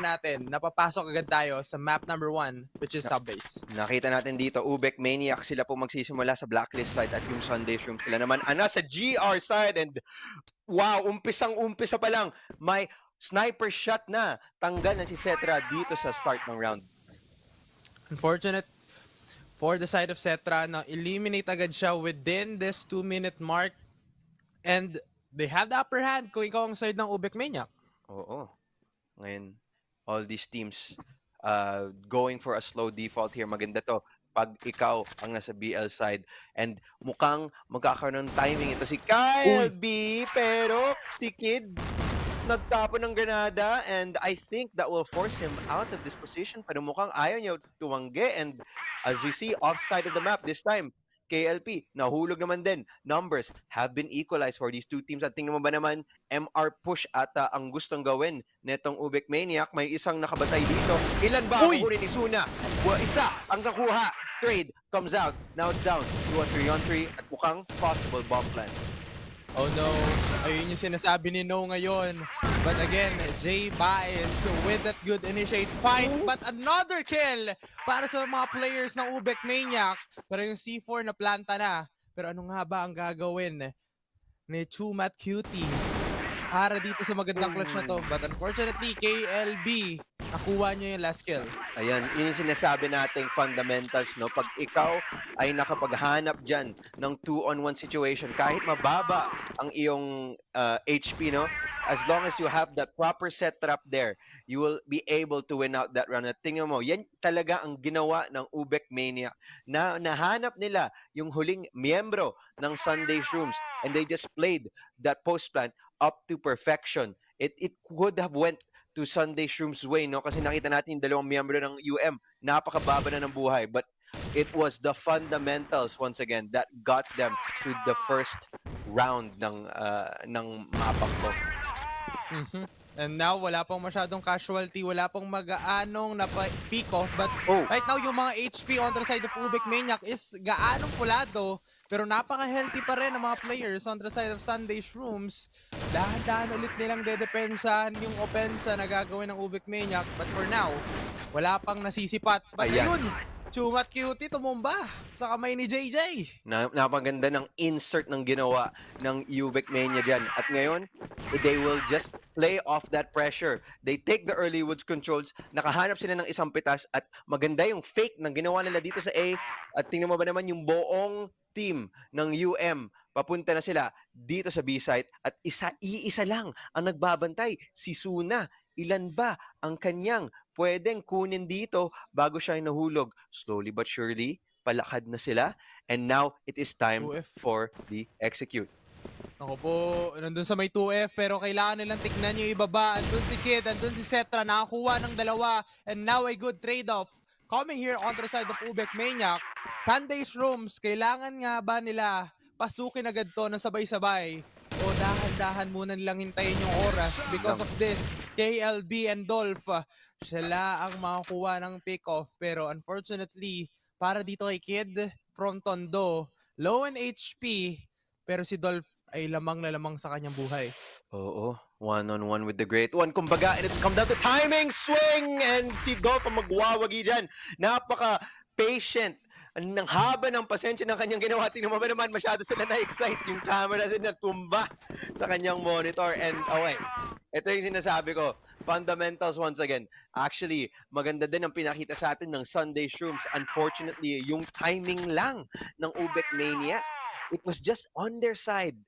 natin, napapasok agad tayo sa map number 1, which is Subbase. Nakita natin dito, Ubek Maniac, sila po magsisimula sa Blacklist side at yung Sunday Shrooms sila naman nasa GR side and wow, umpisang-umpisa pa lang, may sniper shot na. Tanggal na si Cetra dito sa start ng round. Unfortunate for the side of Cetra na eliminate agad siya within this 2-minute mark and they have the upper hand kung ikaw ang side ng Ubek Maniac. Oo. Ngayon, all these teams going for a slow default here. Maganda to pag ikaw ang nasa BL side. And mukhang magkakaroon ng timing ito si Kyle B. Pero si Kid nagtapon ng granada and I think that will force him out of this position. Pero mukhang ayaw niya tumanggi and as we see, offside of the map this time. KLP, nahulog naman din. Numbers have been equalized for these two teams. At tingnan mo ba naman, MR push ata ang gustong gawin netong Ubek Maniac. May isang nakabatay dito. Ilan ba ang kukunin ni Suna? Isa ang nakuha. Trade comes out. Now it's down to a 3-on-3 at mukhang possible bomb plan. Oh no, ayun yung sinasabi ni No ngayon. But again, Jay Baez with that good initiate fight. But another kill para sa mga players ng Ubek Maniac. Pero yung C4 na planta na. Pero ano nga ba ang gagawin ni Chumat Cutie para dito sa magandang clutch na to? But unfortunately, KLB, nakuha niya yung last kill. Ayan, yun yung sinasabi nating fundamentals, no? Pag ikaw ay nakapaghanap dyan ng 2-on-1 situation, kahit mababa ang iyong HP, no? As long as you have that proper setup there, you will be able to win out that round. At tingnan mo, yan talaga ang ginawa ng Ubek Maniac na nahanap nila yung huling miyembro ng Sunday Shrooms and they just played that post plant up to perfection. It could have went to Sunday Shrooms way, no? Kasi nakita natin yung dalawang miyembro ng UM, napakababa na ng buhay. But it was the fundamentals, once again, that got them to the first round ng mapang to. And now, wala pang masyadong casualty, wala pang mag-aanong na-pick off. But right now, yung mga HP on the side of Ubek Maniac is gaanong pulado. Pero napaka-healthy pa rin ng mga players on the side of Sunday Shrooms. Dahan-dahan ulit nilang dedepensahan yung opensa na gagawin ng Ubek Maniac. But for now, wala pang nasisipat. But ayun, Chumat Cutie tumumba sa kamay ni JJ. Napaganda ng insert ng ginawa ng Ubek Maniac dyan. At ngayon, they will just play off that pressure. They take the early woods controls, nakahanap sila ng isang pitas at maganda yung fake ng ginawa nila dito sa A. At tingnan mo ba naman yung buong team ng UM, papunta na sila dito sa B-site at iisa lang ang nagbabantay, si Suna. Ilan ba ang kanyang pwedeng kunin dito bago siya nahulog? Slowly but surely, palakad na sila and now it is time for the execute. Ako po, nandun sa may 2F pero kailangan nilang tignan yung ibaba. Andun si Kid, andun si Cetra, nakakuha ng dalawa and now a good trade-off. Coming here on the side of Ubek Maniac, Sunday Shrooms, kailangan nga ba nila pasukin agad to ng sabay-sabay? O dahan-dahan muna nilang hintayin yung oras because of this, KLB and Dolph, sila ang makakuha ng pick-off. Pero unfortunately, para dito kay Kid from Tondo, low in HP, pero si Dolph ay lamang na lamang sa kanyang buhay. Oo, one-on-one with the great one. Kumbaga, and it's come down to timing, swing, and si Dolph ang magwawagi dyan. Napaka-patient. Ang haba ng pasensya ng kanyang ginawa. Tingnan mo ba naman, masyado sila na-excite. Yung camera din natumba sa kanyang monitor. And, okay, ito yung sinasabi ko. Fundamentals once again. Actually, maganda din ang pinakita sa atin ng Sunday Shrooms. Unfortunately, yung timing lang ng Ubek Maniac, it was just on their side.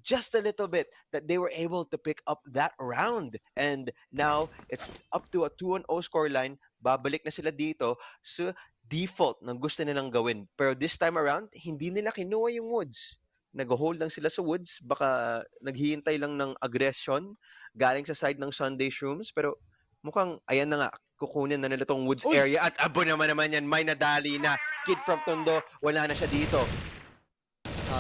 Just a little bit that they were able to pick up that round. And now, it's up to a 2-0 scoreline. Babalik na sila dito sa default na gusto nilang gawin. Pero this time around, hindi nila kinuha yung woods. Nag-hold lang sila sa woods. Baka naghihintay lang ng aggression galing sa side ng Sunday Shrooms. Pero mukhang, ayan na nga, kukunin na nila tong woods area. At abo naman yan, may nadali na. Kid from Tondo, wala na siya dito.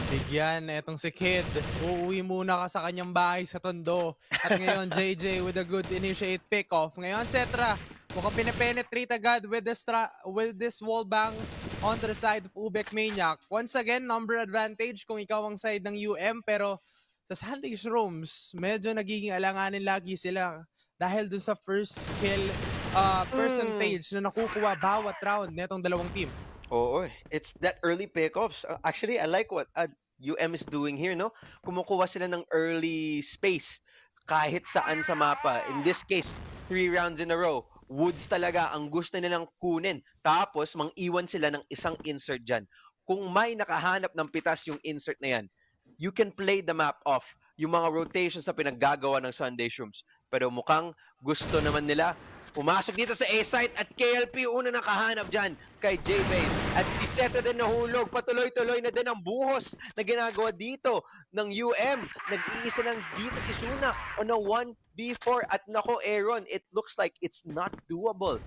Bigyan, etong si Kid. Uuwi muna ka sa kanyang bahay sa Tondo. At ngayon, JJ with a good initiate pick-off. Ngayon, Cetra, mukhang pinipenetrate agad with this wall bang on the side of Ubek Maniac. Once again, number advantage kung ikaw ang side ng UM. Pero sa Sunday Shrooms, medyo nagiging alanganin lagi sila. dahil dun sa first kill percentage na nakukuha bawat round netong dalawang team. Oo, it's that early pickoffs. Actually, I like what UM is doing here, no? Kumukuha sila ng early space kahit saan sa mapa. In this case, 3 rounds in a row. Woods talaga ang gusto nilang kunin. Tapos, mang-iwan sila ng isang insert dyan. Kung may nakahanap ng pitas yung insert na yan, you can play the map off. Yung mga rotations na pinaggagawa ng Sunday Shrooms. Pero mukhang gusto naman nila pumasok dito sa A-site at KLP una nakahanap dyan kay J-Base. At si Seto din nahulog. Patuloy-tuloy na din ang buhos na ginagawa dito ng UM. Nag-iisa lang dito si Suna on a 1v4. At nako, Aaron, it looks like it's not doable.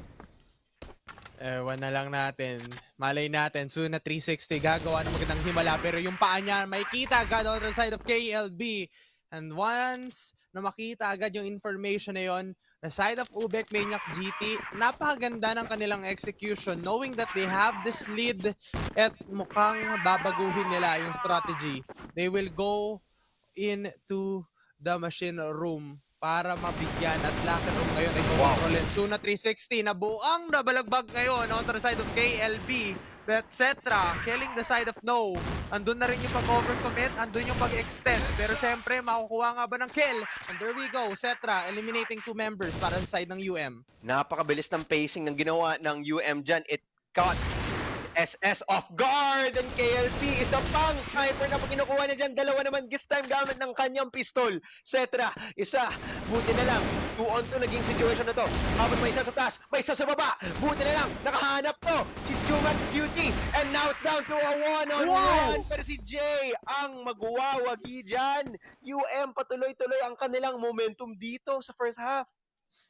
Ewan na lang natin. Malay natin, Suna 360 gagawa ng magandang himala pero yung paa niya may kita agad on the side of KLB. And once na makita agad yung information na yon, the side of Ubek Maniac GT, napakaganda ng kanilang execution knowing that they have this lead at mukhang babaguhin nila yung strategy. They will go into the machine room para mabigyan at locker room ngayon ay kontrolin. Suna 360 na buang nabalagbag ngayon on the side of KLB. But Cetra killing the side of No. Andun na rin yung pag-overcommit, andun yung pag-extend. Pero syempre, makukuha nga ba ng kill? And there we go, Cetra eliminating 2 members para sa side ng UM. Napakabilis ng pacing ng ginawa ng UM dyan. It caught SS off guard and KLP isa pang sniper na kinukuha niya dyan. Dalawa naman this time gamit ng kanyang pistol. Cetra, isa. Buti na lang. 2-on-2 naging situation na to. Habang may isa sa taas, may isa sa baba. Buti na lang. Nakahanap to. Si Chuman Beauty. And now it's down to a 1-on-1. Pero si Jay ang magwawagi dyan. UM patuloy-tuloy ang kanilang momentum dito sa first half.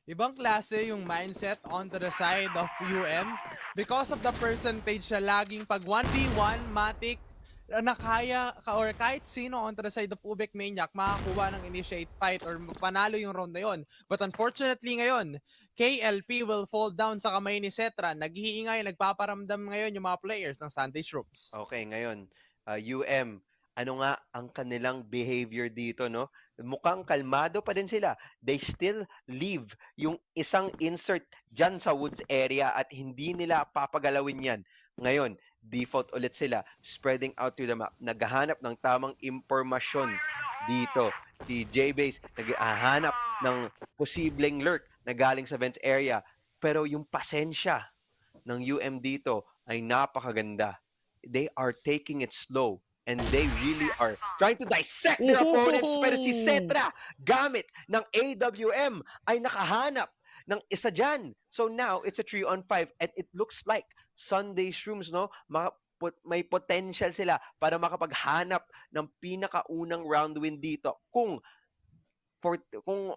Ibang klase yung mindset onto the side of UM because of the percentage na laging pag 1v1 Matic na kaya or kahit sino onto the side of Ubek Maniac makakuha ng initiate fight or panalo yung round na yon. But unfortunately ngayon, KLP will fall down sa kamay ni Cetra. Naghiingay, nagpaparamdam ngayon yung mga players ng Sunday Shrooms. Okay, ngayon, UM, ano nga ang kanilang behavior dito, no? Mukhang kalmado pa din sila. They still leave yung isang insert dyan sa woods area at hindi nila papagalawin yan. Ngayon, default ulit sila, spreading out to the map. Naghahanap ng tamang impormasyon dito. Si J-Base naghahanap ng posibleng lurk na galing sa vents area. Pero yung pasensya ng UM dito ay napakaganda. They are taking it slow. And they really are trying to dissect their opponents. Pero si Cetra, gamit ng AWM, ay nakahanap ng isa dyan. So now, it's a 3-on-5. And it looks like Sunday Shrooms, no? May potential sila para makapaghanap ng pinakaunang round win dito. Kung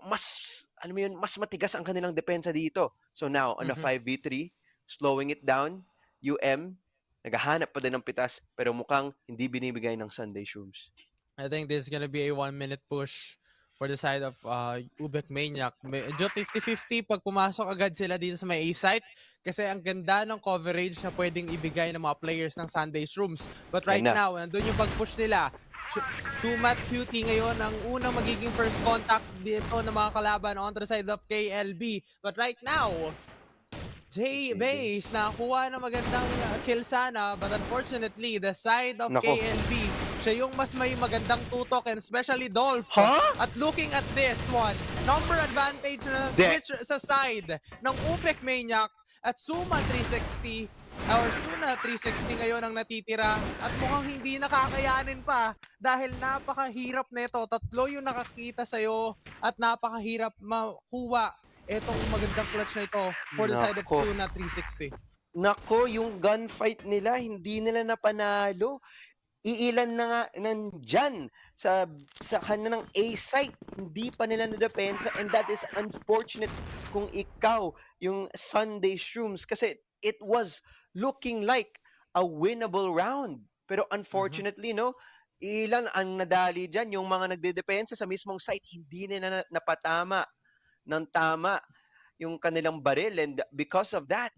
mas matigas ang kanilang depensa dito. So now, on a 5v3, slowing it down, UM, naghahanap pa din ng pitas pero mukhang hindi binibigay ng Sunday Shrooms. I think this is gonna be a 1-minute push for the side of Ubek Maniac. Medyo 50-50 pag pumasok agad sila dito sa may A-site kasi ang ganda ng coverage na pwedeng ibigay ng mga players ng Sunday Shrooms. But right now, nandun yung pag-push nila. Chumat Cutie ngayon ang unang magiging first contact dito ng mga kalaban on the side of KLB. But right now, J-Base nakuha na magandang kill sana, but unfortunately, the side of KLB, siya yung mas may magandang tutok and especially Dolph. At looking at this one, number advantage na switch sa side ng Ubek Maniac at Suma 360 or Suna 360 ngayon ang natitira at mukhang hindi nakakayanin pa dahil napakahirap nito. Tatlo yung nakakita sa'yo at napakahirap makuha etong magandang clutch na ito for the side of Suna 360. Nako, yung gunfight nila, hindi nila napanalo. Iilan na nga nandyan sa kanilang A-site. Hindi pa nila na-depensa and that is unfortunate kung ikaw yung Sunday Shrooms kasi it was looking like a winnable round. Pero unfortunately, no, ilan ang nadali dyan, yung mga nagdedepensa sa mismong site, hindi nila napatama ng tama yung kanilang baril and because of that,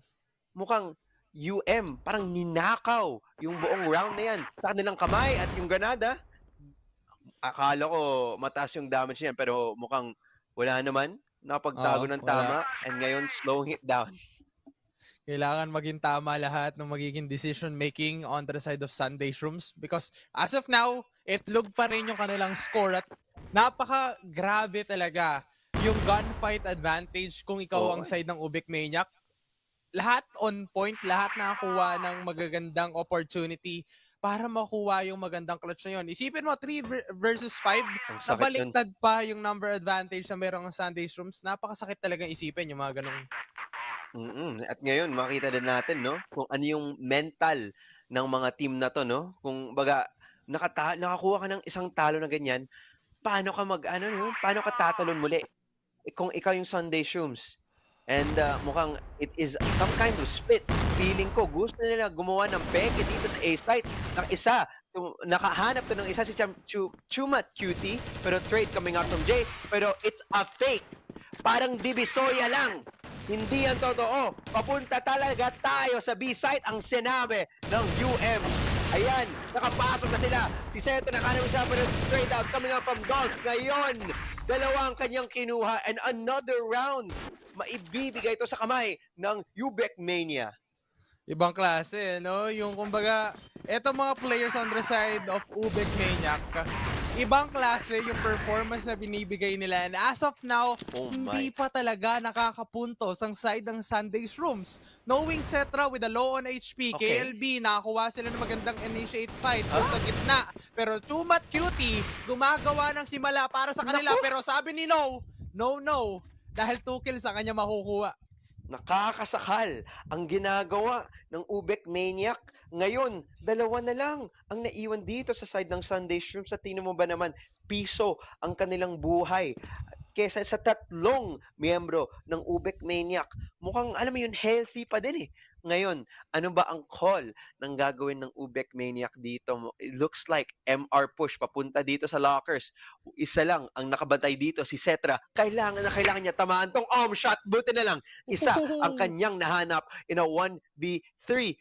mukhang UM parang ninakaw yung buong round na yan sa kanilang kamay at yung granada, akala ko mataas yung damage niyan pero mukhang wala naman. napagtago Oo, ng wala. tama, and ngayon slowing it down. Kailangan maging tama lahat ng magiging decision making on the side of Sunday Shrooms because as of now, itlog pa rin yung kanilang score at napaka-grabe talaga yung gunfight advantage kung ikaw ang Oo, side ng Ubik Maniac. Lahat on point, lahat nakakuha ng magagandang opportunity para makuha yung magandang clutch na yun. Isipin mo, 3 versus 5, ang sakit nun. nabaliktad pa yung number advantage na meron ng Sunday Shrooms. Napakasakit talaga isipin yung mga ganong. At ngayon makita din natin 'no, kung ano yung mental ng mga team na 'to 'no. Kung baga nakakuha ka ng isang talo na ganyan, paano ka mag-ano 'no, paano ka tatalon muli? Kung ikaw yung Sunday Shrooms. And, mukhang it is some kind of split. Feeling ko gusto nila gumawa ng peke dito sa A-site ng isa. Nakahanap 'to ng isa si Chuma Cutie, pero trade coming out from Jay, pero it's a fake. Parang divisoria lang. Hindi yan totoo. Papunta talaga tayo sa B-site ang sinabi ng UM. Ayan, nakapasok na sila. Si Seto nakahanap sa trade out coming out from Dolph. Ngayon, dalawa ang kanyang kinuha and another round. Maibibigay ito sa kamay ng Ubek Mania. Ibang klase, no? Yung kumbaga, eto mga players on the side of Ubek Maniac, ibang klase yung performance na binibigay nila. And as of now, Oh hindi my. pa talaga nakakapuntos ang side ng Sunday's Rooms. Knowing Cetra with a low on HP, Okay. KLB, nakakuha sila ng magandang initiate fight doon Ah? sa gitna. Pero Chumat Cutie, gumagawa ng himala para sa kanila. Naku! Pero sabi ni No, no, dahil 2 kills ang kanya makukuha. Nakakasakal ang ginagawa ng Ubek Maniac. Ngayon, dalawa na lang ang naiwan dito sa side ng Sunday Shrooms. Sa tingin mo ba naman, piso ang kanilang buhay kesa sa tatlong miyembro ng Ubek Maniac? Mukhang, alam mo yun, healthy pa din eh. Ngayon, ano ba ang call ng gagawin ng Ubek Maniac dito? It looks like MR push papunta dito sa lockers. Isa lang ang nakabantay dito, si Cetra. Kailangan na kailangan niya tamaan tong shot. Buti na lang, isa ang kanyang nahanap in a 1v3.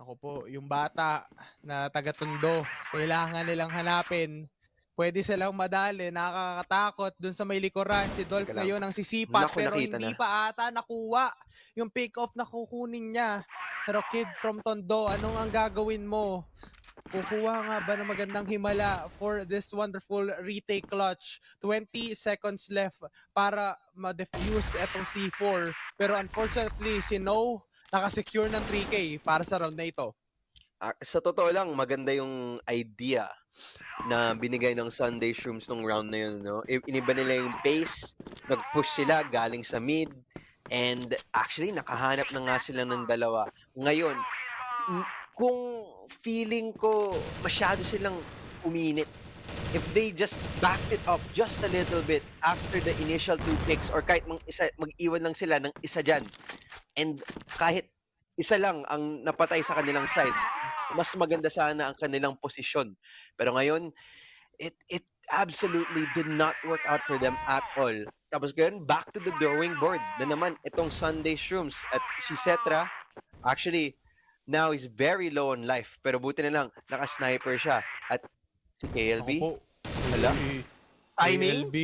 Ako po, yung bata na taga-Tondo, kailangan nilang hanapin. Pwede silang madali, nakakatakot dun sa may likuran. Si Dolph Teka lang. ngayon ang sisipat Naku, pero nakita hindi na. pa ata nakuha yung pick-off na kukunin niya. Pero kid from Tondo, anong ang gagawin mo? Kukuha nga ba ng magandang himala for this wonderful retake clutch? 20 seconds left para ma-defuse etong C4. Pero unfortunately, si No nakasecure ng 3K para sa round na ito. Sa totoo lang, maganda yung idea na binigay ng Sunday Shrooms nung round na yun, no? Iniba nila yung pace, nag-push sila galing sa mid, and actually, nakahanap na nga sila ng dalawa. Ngayon, kung feeling ko masyado silang uminit, if they just backed it up just a little bit after the initial 2 picks or kahit mag-iwan lang sila ng isa dyan, and kahit isa lang ang napatay sa kanilang side, mas maganda sana ang kanilang posisyon. Pero ngayon, it absolutely did not work out for them at all. Tapos ngayon, back to the drawing board na naman itong Sunday Shrooms at si Cetra, actually, now is very low on life. Pero buti na lang, naka-sniper siya. At si Ako KLB, po, hala, timing? KLB,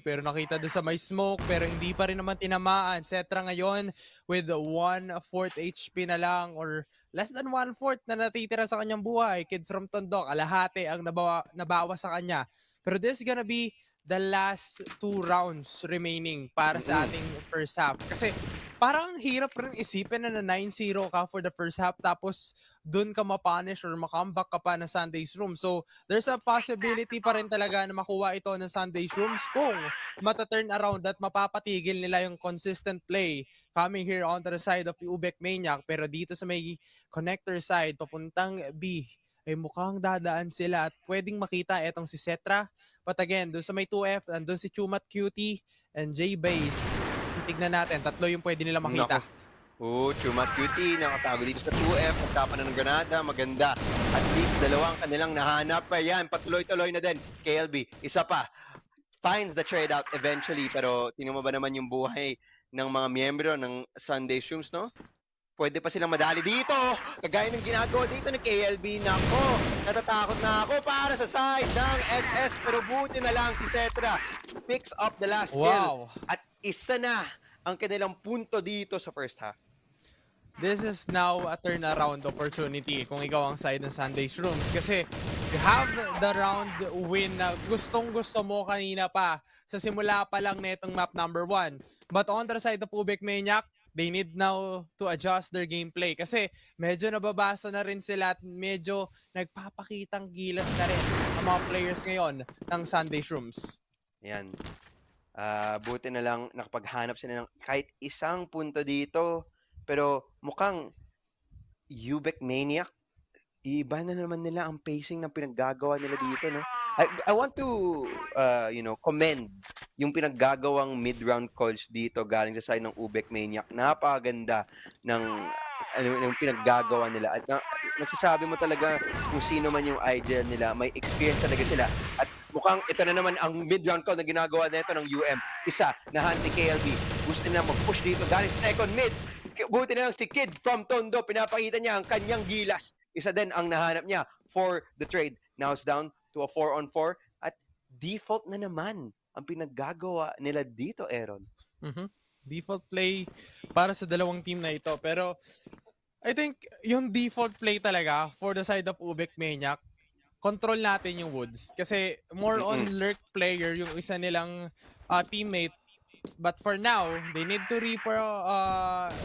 pero nakita doon sa may smoke, pero hindi pa rin naman tinamaan. Cetra ngayon with 1/4 HP na lang or less than 1/4 na natitira sa kanyang buhay. Kid from Tondo, kalahati ang nabawa sa kanya. Pero this is gonna be the last 2 rounds remaining para sa Mm-mm. ating first half. Kasi parang hirap rin isipin na 9-0 ka for the first half tapos dun ka mapunish or makomeback ka pa ng Sunday's Room. So, there's a possibility pa rin talaga na makuha ito ng Sunday's Rooms kung mata-turn around at mapapatigil nila yung consistent play coming here on the side of Ubek Maniac. Pero dito sa may connector side, papuntang B, ay mukhang dadaan sila at pwedeng makita etong si Cetra. But again, dun sa may 2F, andun si Chumat Cutie and J-Base. Titignan natin, tatlo yung pwede nila makita. Chuma Cutie, nakatago dito sa 2F, pagtapan na ng granada, maganda. At least dalawang kanilang nahanap pa yan, patuloy-tuloy na din. KLB, isa pa, finds the trade out eventually, pero tingnan mo ba naman yung buhay ng mga miyembro ng Sunday Shrooms, no? Pwede pa silang madali dito. Kagaya ng ginagawa dito ng KLB. Nako, natatakot na ako para sa side ng SS. Pero buti na lang si Cetra picks up the last kill. Wow. At isa na ang kanilang punto dito sa first half. This is now a turnaround opportunity kung ikaw ang side ng Sunday Shrooms. Kasi you have the round win na gustong-gusto mo kanina pa sa simula pa lang netong map number 1. But on the side of Ubek Maniac, they need now to adjust their gameplay kasi medyo nababasa na rin sila at medyo nagpapakitang gilas na rin ang mga players ngayon ng Sunday Shrooms. Yan. Buti na lang nakapaghanap sila ng kahit isang punto dito. Pero mukhang Ubek Maniac, iba na naman nila ang pacing ng pinaggagawa nila dito, no? I want to, commend yung pinaggagawang mid-round calls dito galing sa side ng Ubek Maniac. Napakaganda ng yung pinaggagawa nila. At masasabi mo talaga kung sino man yung idol nila, may experience talaga sila. At mukhang ito na naman ang mid-round call na ginagawa nito ng UM. Isa na hunt ni KLB. Gusto na mag-push dito galing second mid. Buti na lang si Kid from Tondo, pinapakita niya ang kanyang gilas. Isa din ang nahanap niya for the trade. Now it's down to a 4-on-4 at default na naman ang pinaggagawa nila dito, Aaron. Default play para sa dalawang team na ito. Pero I think yung default play talaga for the side of Ubek Maniac, control natin yung Woods. Kasi more on lurk player yung isa nilang teammate. But for now, they need to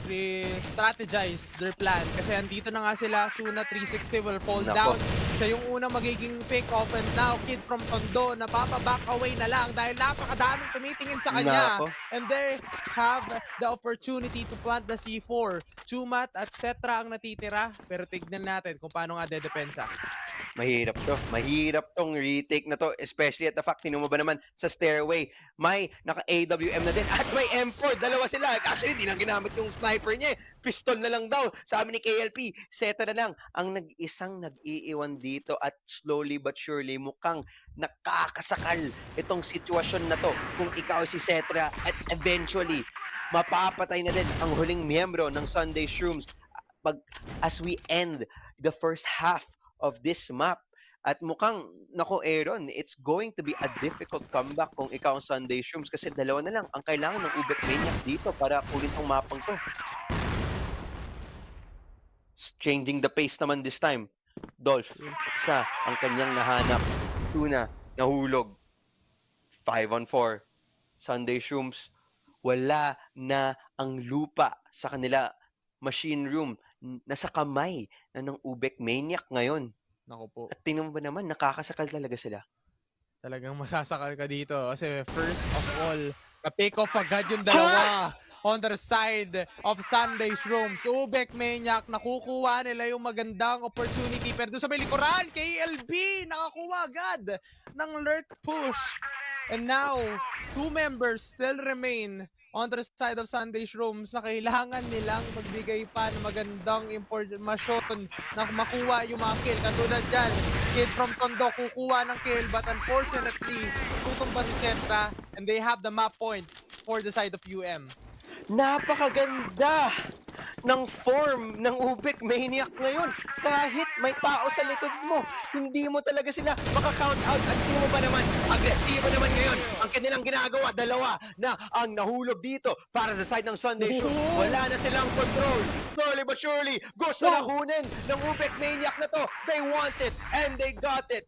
re-strategize their plan. Kasi andito na nga sila, Suna 360 will fall down. Siya yung unang magiging pick-off and now Kid from Tondo, napapaback away na lang dahil napakadaming tumitingin sa kanya. And they have the opportunity to plant the C4. Chumat at Cetra ang natitira. Pero tignan natin kung paano nga dedepensa. Mahirap to. Mahirap tong retake na to. Especially at the fact, tinumo ba naman sa stairway. May naka-AWM na din. At may M4. Dalawa sila. Actually, di na ginamit yung sniper niya. Pistol na lang daw. Sabi ni KLP, Seta na lang ang nag-isang nag-iiwan dito. At slowly but surely, mukhang nakakasakal itong sitwasyon na to. Kung ikaw si Cetra at eventually, mapapatay na din ang huling miyembro ng Sunday Shrooms as we end the first half of this map. At mukhang, nako Aaron, it's going to be a difficult comeback kung ikaw ang Sunday Shrooms kasi dalawa na lang ang kailangan ng Ubek Maniac dito para kunin ang mapang to. Changing the pace naman this time. Dolph, isa ang kanyang nahanap. Tuna, nahulog. 5-on-4. Sunday Shrooms, wala na ang lupa sa kanila. Machine room, nasa kamay na ng Ubek Maniac ngayon. Naku po. At tingnan mo ba naman, nakakasakal talaga sila. Talagang masasakal ka dito. Kasi first of all, na-pick off agad yung dalawa on the side of Sunday Shrooms. Ubek Maniac, nakukuha nila yung magandang opportunity. Pero doon sa may likuran, KLB, nakakuha agad ng lurk push. And now, 2 members still remain on the side of Sunday Shrooms na kailangan nilang magbigay pa ng magandang impormasyon na makuha yung mga kill. Katulad dyan, Kid from Tondo kukuha ng kill but unfortunately, tutumba si Cetra and they have the map point for the side of UM. Napakaganda ng form ng Ubek Maniac ngayon. Kahit may tao sa likod mo, hindi mo talaga sila maka-count out. At tingnan mo ba naman, agresibo naman ngayon ang kanilang ginagawa. Dalawa na ang nahulog dito para sa side ng Sunday Show. Wala na silang control. Slowly but surely, gusto na kunin ng Ubek Maniac na to. They want it and they got it.